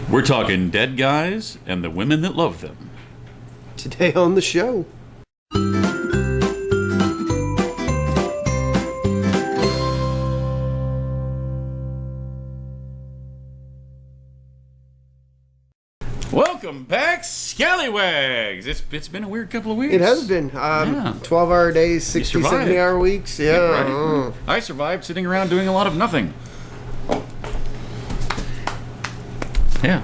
We're talking dead guys and the women that love them. Today on the show. Welcome back, Scallywags! It's been a weird couple of weeks. It has been. 12-hour days, 60, 70-hour weeks. Yeah. Right. I survived sitting around doing a lot of nothing. Yeah.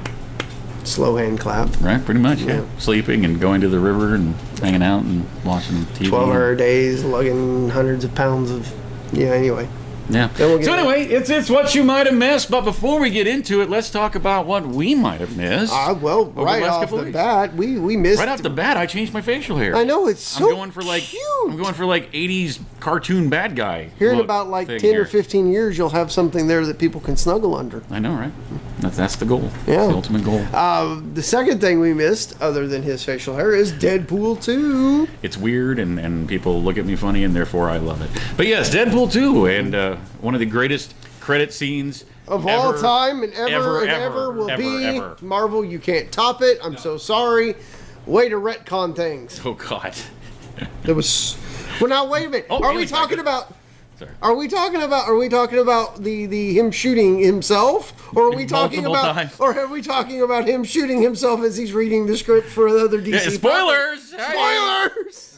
Slow hand clap. Right, pretty much, yeah. Sleeping and going to the river and hanging out and watching TV. 12-hour days, lugging hundreds of pounds of... Yeah, anyway. Yeah. So anyway, it's what you might have missed, but before we get into it, let's talk about what we might have missed. Well, right off the bat, we missed... Right off the bat, I changed my facial hair. I know, it's so I'm going for like 80s cartoon bad guy. Here in about like 10 or 15 years, you'll have something there that people can snuggle under. I know, right? That's the goal. Yeah. That's the ultimate goal. The second thing we missed, other than his facial hair, is Deadpool 2. It's weird, and people look at me funny, and therefore I love it. But yes, Deadpool 2, and one of the greatest credit scenes of all time, and ever will be. Marvel, you can't top it. I'm so sorry. Way to retcon things. Oh God. There was. Well, now wait a minute. Are we talking about? Sorry. Are we talking about the him shooting himself, or are we talking about times. or are we talking about him shooting himself as he's reading the script for the other DC? Yeah, spoilers. Spoilers.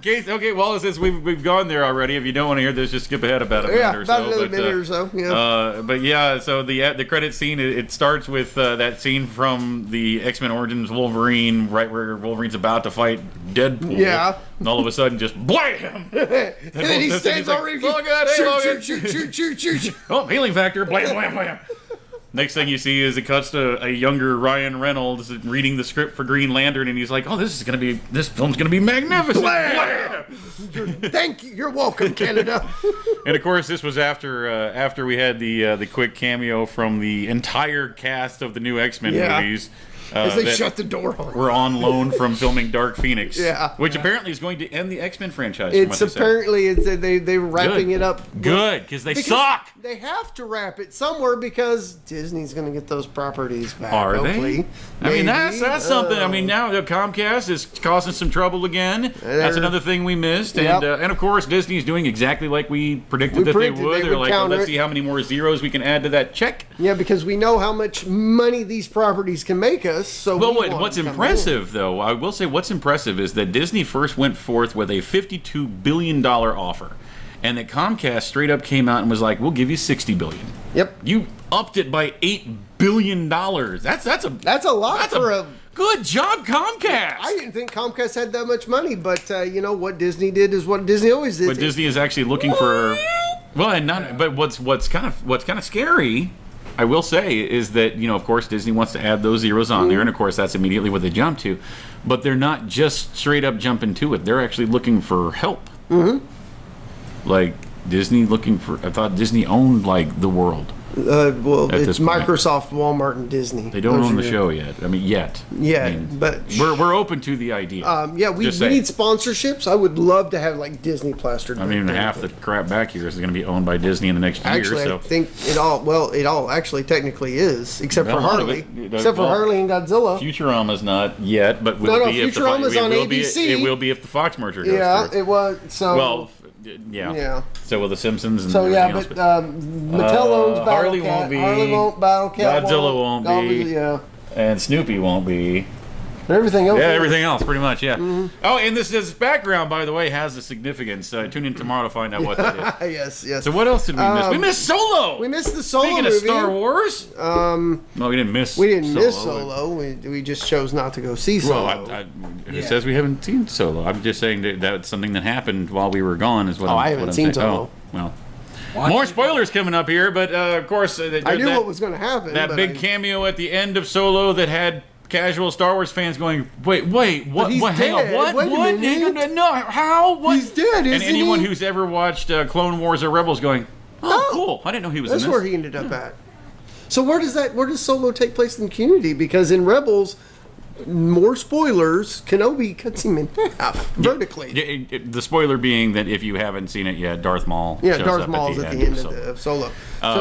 Okay, well, since we've gone there already, if you don't want to hear this, just skip ahead about a minute or so. About another minute or so. Yeah. But yeah, so the credit scene, it starts with that scene from the X-Men Origins Wolverine, right where Wolverine's about to fight Deadpool. Yeah. And all of a sudden, just blam! And he stands over and shoot. Oh, healing factor! Blam, blam, blam. Next thing you see is it cuts to a younger Ryan Reynolds reading the script for Green Lantern, and he's like, "Oh, this film's gonna be magnificent!" Thank you. You're welcome, Canada. And of course, this was after we had the quick cameo from the entire cast of the new X-Men movies. As they shut the door on. We're on loan from filming Dark Phoenix, which apparently is going to end the X-Men franchise. They're wrapping it up. Good, because they suck. They have to wrap it somewhere because Disney's going to get those properties back. Are hopefully. they? I mean, that's something. I mean, now the Comcast is causing some trouble again. That's another thing we missed, and of course Disney's doing exactly like we predicted that they would. They're like, well, let's see how many more zeros we can add to that check. Yeah, because we know how much money these properties can make us. So what's impressive, though, I will say what's impressive is that Disney first went forth with a $52 billion offer, and that Comcast straight up came out and was like, "We'll give you $60 billion." Yep. You upped it by $8 billion. That's a lot for a good job, Comcast. I didn't think Comcast had that much money, but you know what Disney did is what Disney always did. But Disney is actually looking for But what's kind of scary, I will say, is that, you know, of course, Disney wants to add those zeros on there, and of course, that's immediately what they jump to. But they're not just straight up jumping to it. They're actually looking for help. Mm-hmm. Like, Disney looking for... I thought Disney owned, like, the world. Well, it's Microsoft, Walmart, and Disney. They don't own the show yet. I mean, yet. Yeah, I mean, but... We're open to the idea. We need sponsorships. I would love to have, like, Disney plastered. I mean, half the crap back here is going to be owned by Disney in the next year. Actually, so. I think it all actually technically is, except for Harley. Except for Harley and Godzilla. Futurama's not yet, but will be if Futurama's on ABC. It will be if the Fox merger goes through. It was. So... Well... Yeah. So will the Simpsons and Mattel owns Battle Harley Cat. won't be. Harley won't. Battle Cat Godzilla won't be. Yeah. And Snoopy won't be. Everything else. Yeah, everything else, pretty much. Yeah. Mm-hmm. Oh, and this background, by the way, has a significance. Tune in tomorrow to find out what that is. Yes. So what else did we miss? We missed Solo. We missed the Solo Speaking movie. of Star Wars. No, we didn't miss. Miss Solo. We just chose not to go see Solo. Well, it says we haven't seen Solo. I'm just saying that that's something that happened while we were gone. Is what I haven't seen Solo. Oh, well. More spoilers coming up here, but of course, I knew what was going to happen. That big cameo at the end of Solo that had casual Star Wars fans going, wait, what? Hang on, what? What? No, how? What? He's dead, isn't he? And anyone who's ever watched Clone Wars or Rebels going, oh, cool! I didn't know he was in this. That's where he ended up at. So where does Solo take place in the community? Because in Rebels, more spoilers. Kenobi cuts him in half vertically. The spoiler being that if you haven't seen it yet, Darth Maul. Yeah, shows Darth up Maul's at the end of Solo.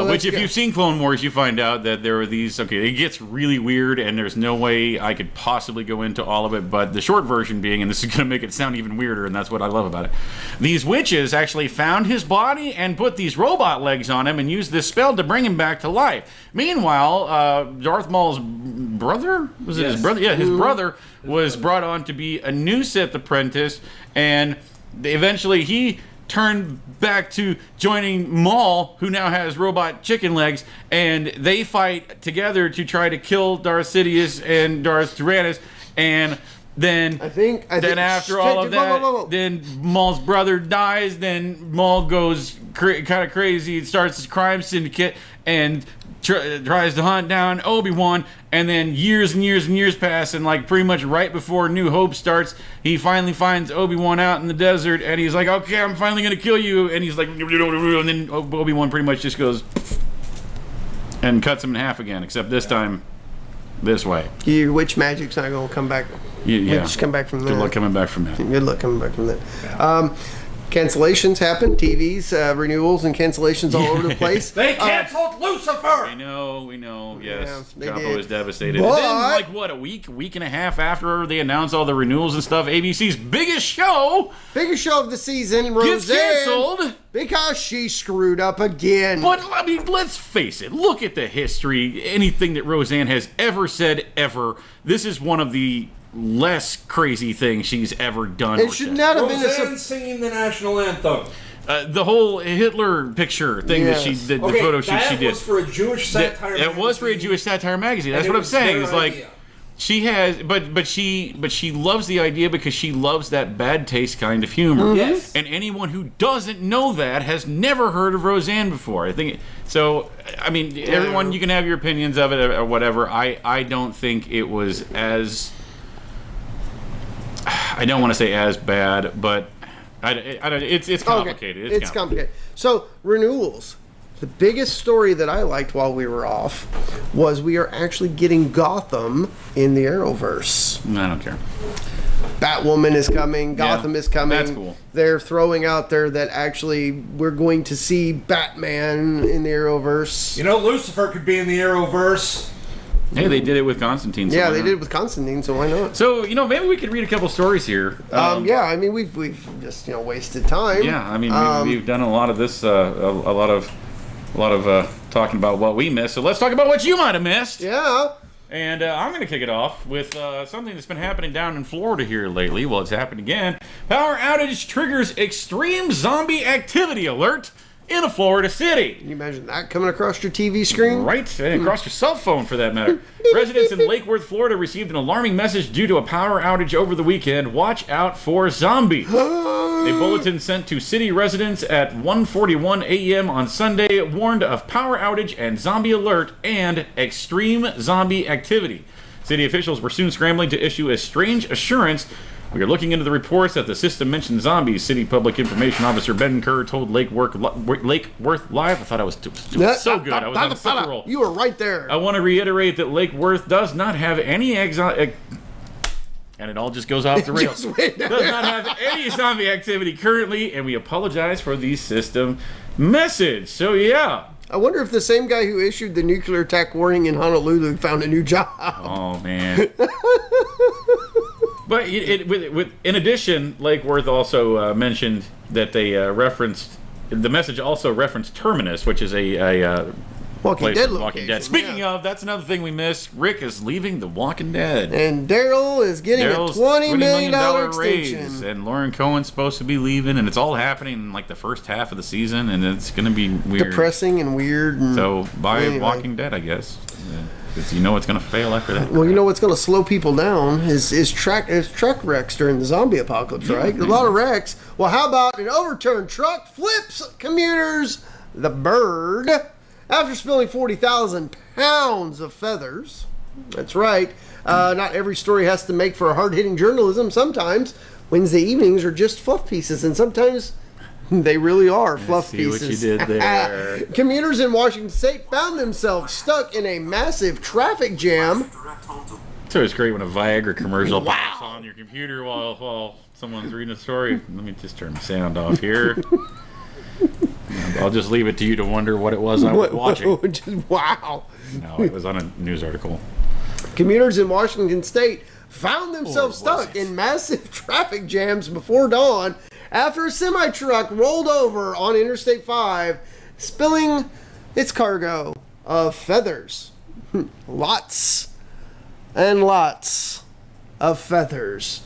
Which, if you've seen Clone Wars, you find out that there are these. Okay, it gets really weird, and there's no way I could possibly go into all of it. But the short version being, and this is going to make it sound even weirder, and that's what I love about it. These witches actually found his body and put these robot legs on him, and used this spell to bring him back to life. Meanwhile, Darth Maul's brother his brother? Yeah, his brother was brought on to be a new Sith apprentice, and eventually he turned back to joining Maul, who now has robot chicken legs, and they fight together to try to kill Darth Sidious and Darth Tyrannus, and then after all of that, then Maul's brother dies, then Maul goes kind of crazy, starts his crime syndicate, and tries to hunt down Obi-Wan, and then years and years and years pass, and like pretty much right before New Hope starts, he finally finds Obi-Wan out in the desert, and he's like, okay, I'm finally gonna kill you, and he's like, and then Obi-Wan pretty much just goes and cuts him in half again, except this time this way. Your witch magic's not gonna come back. Yeah. Just come back from that. Good luck coming back from that. Good luck coming back from that. Cancellations happen, TVs, renewals, and cancellations all over the place. They canceled Lucifer! We know, yes. Yeah, Chapo was devastated. But, and then, a week and a half after they announced all the renewals and stuff, ABC's biggest show of the season, gets canceled. Because she screwed up again. But, I mean, let's face it. Look at the history. Anything that Roseanne has ever said, ever, this is one of the less crazy thing she's ever done. It should not have been Roseanne singing the national anthem. The whole Hitler picture thing that she did, the photo shoot she did. That was for a Jewish satire magazine. It was for a Jewish satire magazine. That's what I'm saying. It's like, she has, but she loves the idea because she loves that bad taste kind of humor. Mm-hmm. Yes. And anyone who doesn't know that has never heard of Roseanne before. I think so. I mean, everyone, you can have your opinions of it or whatever. I don't think it was as. I don't want to say as bad, but it's complicated. Okay. It's complicated. So, renewals. The biggest story that I liked while we were off was we are actually getting Gotham in the Arrowverse. I don't care. Batwoman is coming. Gotham is coming. That's cool. They're throwing out there that actually we're going to see Batman in the Arrowverse. You know, Lucifer could be in the Arrowverse. Hey, they did it with Constantine. Yeah, they did it with Constantine, so why not? So, maybe we could read a couple stories here. Yeah, I mean, we've just, wasted time. Yeah, I mean, we've done a lot of this, a lot of talking about what we missed. So let's talk about what you might have missed. Yeah. And I'm going to kick it off with something that's been happening down in Florida here lately. Well, it's happened again. Power outage triggers extreme zombie activity alert in a Florida city. Can you imagine that coming across your TV screen? Right, and across your cell phone for that matter. Residents in Lake Worth, Florida received an alarming message due to a power outage over the weekend. Watch out for zombies. A bulletin sent to city residents at 1:41 a.m. on Sunday warned of power outage and zombie alert and extreme zombie activity. City officials were soon scrambling to issue a strange assurance. We are looking into the reports that the system mentioned zombies. City Public Information Officer Ben Kerr told Lake Worth Live. I thought I was so good. I was on a sick roll. You were right there. I want to reiterate that Lake Worth does not have any and it all just goes off the rails. Does not have any zombie activity currently, and we apologize for the system message. So yeah. I wonder if the same guy who issued the nuclear attack warning in Honolulu found a new job. Oh man. But in addition, Lake Worth also mentioned that they the message also referenced Terminus, which is a Walking Dead location. Speaking of, that's another thing we missed. Rick is leaving The Walking Dead. And Daryl is getting a $20 million extension. Raise. And Lauren Cohen's supposed to be leaving, and it's all happening in like the first half of the season, and it's going to be weird. Depressing and weird. And so buy Walking Dead, I guess. Because you know it's going to fail after that. Well, you know what's going to slow people down is truck wrecks during the zombie apocalypse, right? A lot of wrecks. Well, how about an overturned truck flips commuters the bird after spilling 40,000 pounds of feathers? That's right. Not every story has to make for hard-hitting journalism. Sometimes Wednesday evenings are just fluff pieces, and sometimes they really are fluff pieces. I see what you did there. Commuters in Washington State found themselves stuck in a massive traffic jam It's always great when a Viagra commercial pops on your computer while someone's reading a story. Let me just turn the sound off here. I'll just leave it to you to wonder what it was I was watching. Wow. No, it was on a news article. Commuters in Washington State found themselves Or was stuck it? in massive traffic jams before dawn after a semi-truck rolled over on Interstate 5, spilling its cargo of feathers. Lots and lots of feathers.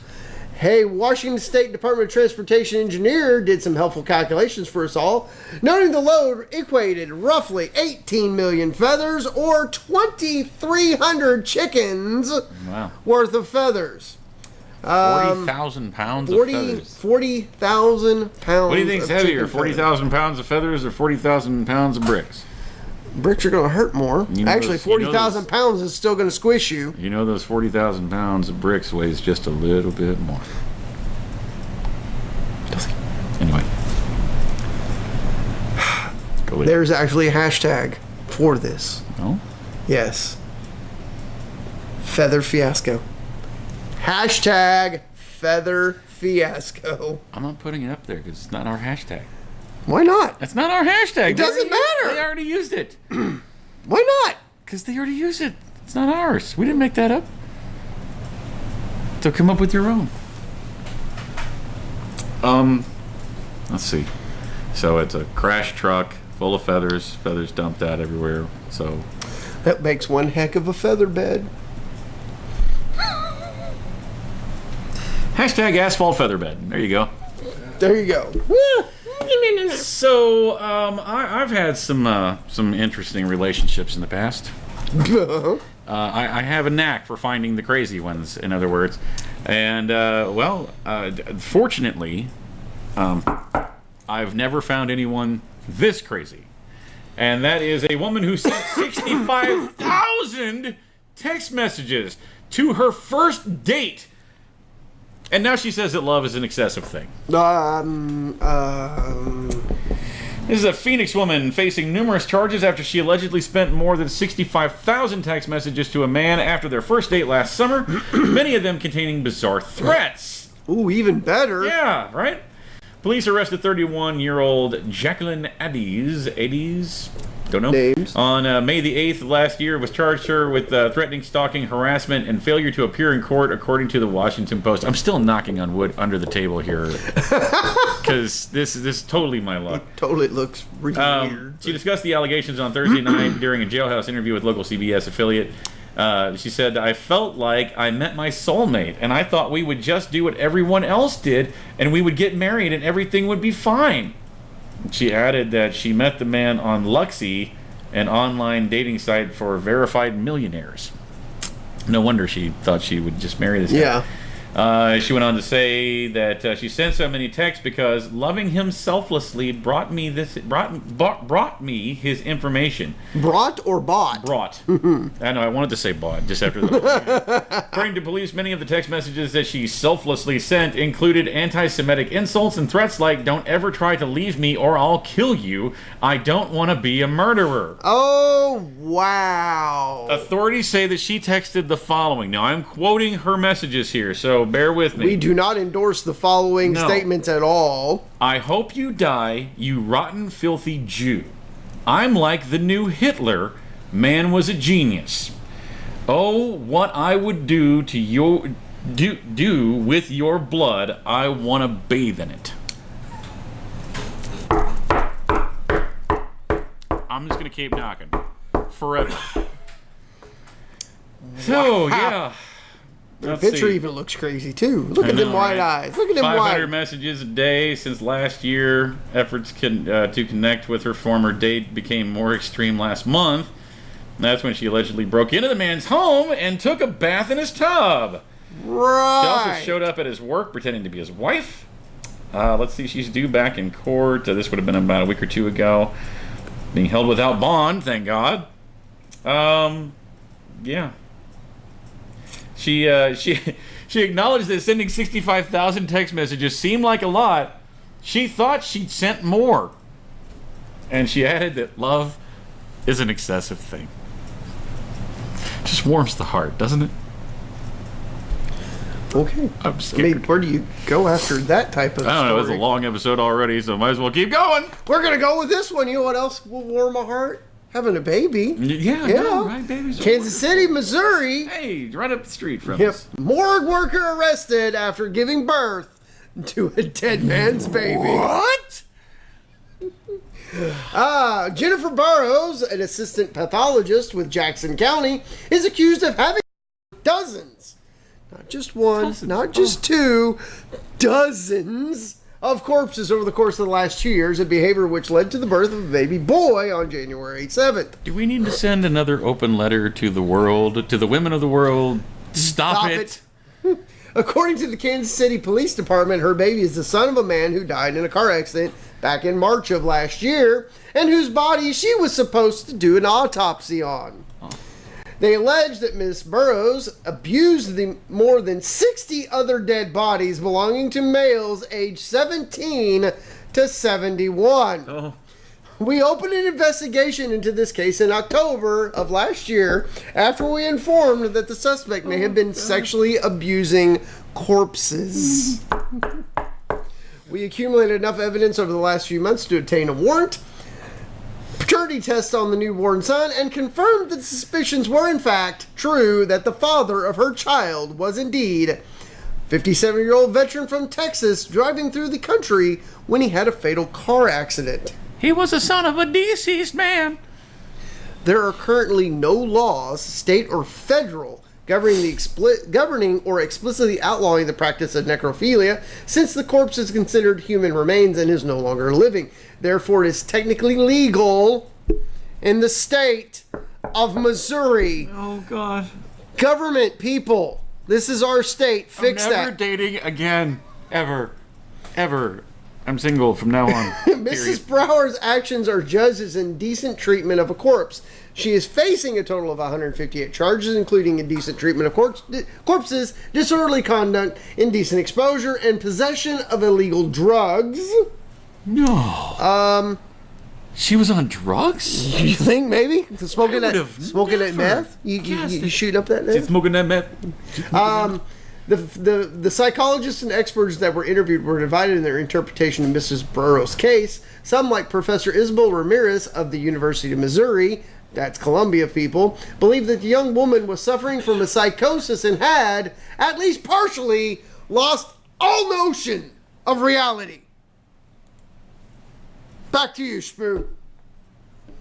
Hey, Washington State Department of Transportation engineer did some helpful calculations for us all, noting the load equated roughly 18 million feathers or 2,300 chickens worth of feathers. 40,000 pounds of feathers. 40,000 pounds. What do you think's of heavier, chicken 40,000 pounds of feathers or 40,000 pounds of bricks? Bricks are going to hurt more. You know Actually, those- you know 40,000 those- pounds is still going to squish you. You know those 40,000 pounds of bricks weighs just a little bit more. Anyway. Go ahead. There's actually a hashtag for this. No? Yes. Feather fiasco. Hashtag feather fiasco. I'm not putting it up there because it's not our hashtag. Why not? That's not our hashtag. It doesn't matter. They already used it. Why not? Because they already used it. It's not ours. We didn't make that up. So come up with your own. Let's see. So it's a crash truck full of feathers dumped out everywhere. So That makes one heck of a feather bed. hashtag asphalt featherbed. There you go. There you go. So I've had some interesting relationships in the past. I have a knack for finding the crazy ones, in other words. And, fortunately, I've never found anyone this crazy. And that is a woman who sent 65,000 text messages to her first date. And now she says that love is an excessive thing. This is a Phoenix woman facing numerous charges after she allegedly spent more than 65,000 text messages to a man after their first date last summer, many of them containing bizarre threats. Ooh, even better. Yeah, right? Police arrested 31-year-old Jacqueline Addies, don't know, Names. on May the 8th last year, was charged her with threatening, stalking, harassment, and failure to appear in court, according to the Washington Post. I'm still knocking on wood under the table here, because this is totally my luck. Totally looks really weird. She discussed the allegations on Thursday night during a jailhouse interview with local CBS affiliate. She said, "I felt like I met my soulmate, and I thought we would just do what everyone else did, and we would get married, and everything would be fine." She added that she met the man on Luxy, an online dating site for verified millionaires. No wonder she thought she would just marry this guy. Yeah. She went on to say that she sent so many texts because loving him selflessly brought me his information. Brought or bought? Brought. I know, I wanted to say bought just after that. According to police, many of the text messages that she selflessly sent included anti-Semitic insults and threats like, "Don't ever try to leave me or I'll kill you. I don't want to be a murderer." Oh, wow. Authorities say that she texted the following. Now, I'm quoting her messages here, so bear with me. We do not endorse the following No. statements at all. "I hope you die, you rotten, filthy Jew. I'm like the new Hitler. Man was a genius. Oh, what I would do to your do with your blood. I want to bathe in it." I'm just gonna keep knocking forever. So yeah. The Let's picture see. even looks crazy, too. Look I at them know, white right? eyes. Look at them 500 white. messages a day since last year. Efforts to connect with her former date became more extreme last month. That's when she allegedly broke into the man's home and took a bath in his tub. She also Right. showed up at his work pretending to be his wife. Let's see, she's due back in court. This would have been about a week or two ago. Being held without bond, thank God. Yeah. She acknowledged that sending 65,000 text messages seemed like a lot. She thought she'd sent more. And she added that love is an excessive thing. Just warms the heart, doesn't it? Okay. I'm I scared. mean, where do you go after that type of I don't know. It's a story? long episode already, so might as well keep going. We're going to go with this one. You know what else will warm my heart? Having a baby. Yeah, Yeah. right, babies. are Kansas wonderful. City, Missouri. Hey, right up the street from Yep. us. Morgue worker arrested after giving birth to a dead man's baby. What? Jennifer Burrows, an assistant pathologist with Jackson County, is accused of having dozens, not just one, not just two, dozens of corpses over the course of the last 2 years, a behavior which led to the birth of a baby boy on January 7th. Do we need to send another open letter to the world, to the women of the world? Stop it. According to the Kansas City Police Department, her baby is the son of a man who died in a car accident back in March of last year, and whose body she was supposed to do an autopsy on. They allege that Ms. Burrows abused the more than 60 other dead bodies belonging to males aged 17 to 71. Oh. We opened an investigation into this case in October of last year after we informed that the suspect may have been sexually abusing corpses. We accumulated enough evidence over the last few months to obtain a warrant, paternity test on the newborn son, and confirmed that the suspicions were in fact true, that the father of her child was indeed 57-year-old veteran from Texas driving through the country when he had a fatal car accident. He was the son of a deceased man. There are currently no laws, state or federal, governing or explicitly outlawing the practice of necrophilia, since the corpse is considered human remains and is no longer living. Therefore, it is technically legal in the state of Missouri. Oh, God. Government, people, this is our state. Fix I'm never that. dating again. Ever. Ever. I'm single from now on. Mrs. Brower's actions are judged as indecent treatment of a corpse. She is facing a total of 158 charges, including indecent treatment of corpses, disorderly conduct, indecent exposure, and possession of illegal drugs. No. She was on drugs? You think maybe smoking I that would've never meth? You guessed. shooting up that She's meth? smoking that meth. The psychologists and experts that were interviewed were divided in their interpretation of Mrs. Burrows' case. Some, like Professor Isabel Ramirez of the University of Missouri, that's Columbia people, believe that the young woman was suffering from a psychosis and had, at least partially, lost all notion of reality. Back to you, Spoo.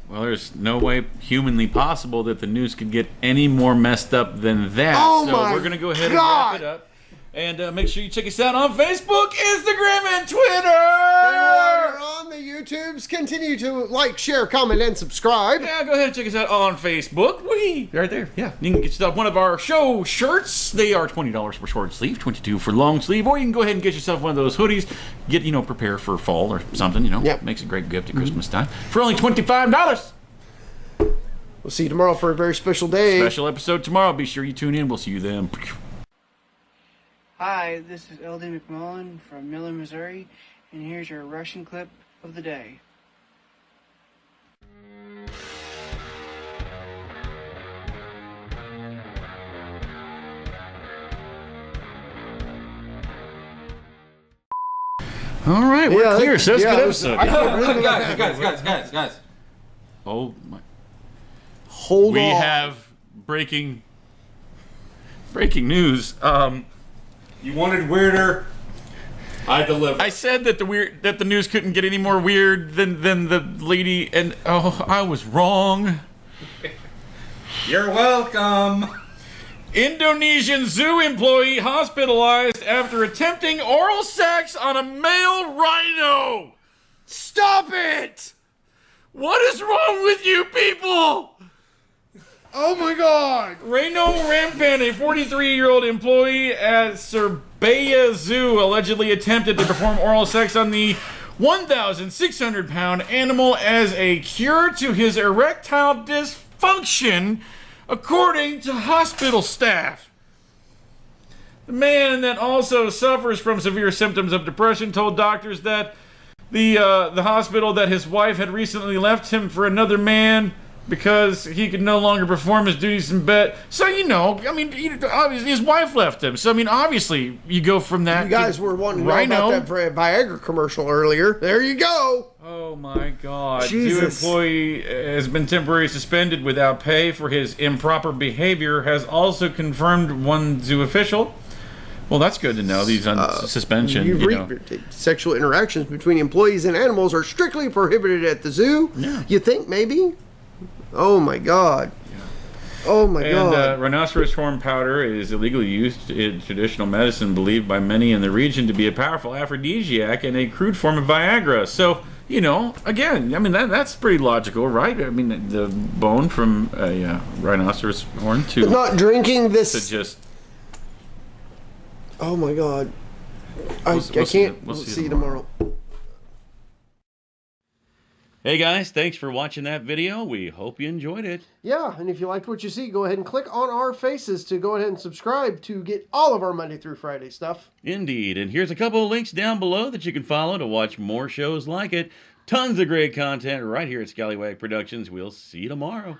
Well, there's no way humanly possible that the news could get any more messed up than that. Oh so my we're going to go ahead God. and wrap it up. And make sure you check us out on Facebook, Instagram, and Twitter. While you're on the YouTubes, continue to like, share, comment, and subscribe. Yeah, go ahead and check us out on Facebook. Right there. Yeah. You can get yourself one of our show shirts. They are $20 for short sleeve, $22 for long sleeve. Or you can go ahead and get yourself one of those hoodies. Get, prepare for fall or something, Yep. Makes a great gift at Christmas time. For only $25. We'll see you tomorrow for a very special day. Special episode tomorrow. Be sure you tune in. We'll see you then. Hi, this is LD McMullen from Miller, Missouri, and here's your Russian clip of the day. All right, we're Yeah, clear. So that's a good it was- episode. I can't believe it. Guys. Oh my! Hold We on. have breaking news. You wanted weirder. I delivered. I said that the news couldn't get any more weird than the lady, and I was wrong. You're welcome. Indonesian zoo employee hospitalized after attempting oral sex on a male rhino. Stop it! What is wrong with you people? Oh my God! Reno Rampan, a 43-year-old employee at Surabaya Zoo, allegedly attempted to perform oral sex on the 1,600-pound animal as a cure to his erectile dysfunction, according to hospital staff. The man that also suffers from severe symptoms of depression told doctors that the hospital that his wife had recently left him for another man because he could no longer perform his duties in bed. So, I mean, obviously his wife left him. So, I mean, obviously you go from that. You guys were wanting to know about that Viagra commercial earlier. There you go. Oh my God. Jesus. Zoo employee has been temporarily suspended without pay for his improper behavior, has also confirmed one zoo official. Well, that's good to know. These on suspension. Sexual interactions between employees and animals are strictly prohibited at the zoo. Yeah. You think maybe? Oh my God. Oh my God. And rhinoceros horn powder is illegally used in traditional medicine, believed by many in the region to be a powerful aphrodisiac and a crude form of Viagra. So, again, I mean, that's pretty logical, right? I mean, the bone from a rhinoceros horn to... But not drinking this... To just... Oh my God. I can't... We'll see you tomorrow. Hey guys, thanks for watching that video. We hope you enjoyed it. Yeah, and if you liked what you see, go ahead and click on our faces to go ahead and subscribe to get all of our Monday through Friday stuff. Indeed, and here's a couple of links down below that you can follow to watch more shows like it. Tons of great content right here at Scallywag Productions. We'll see you tomorrow.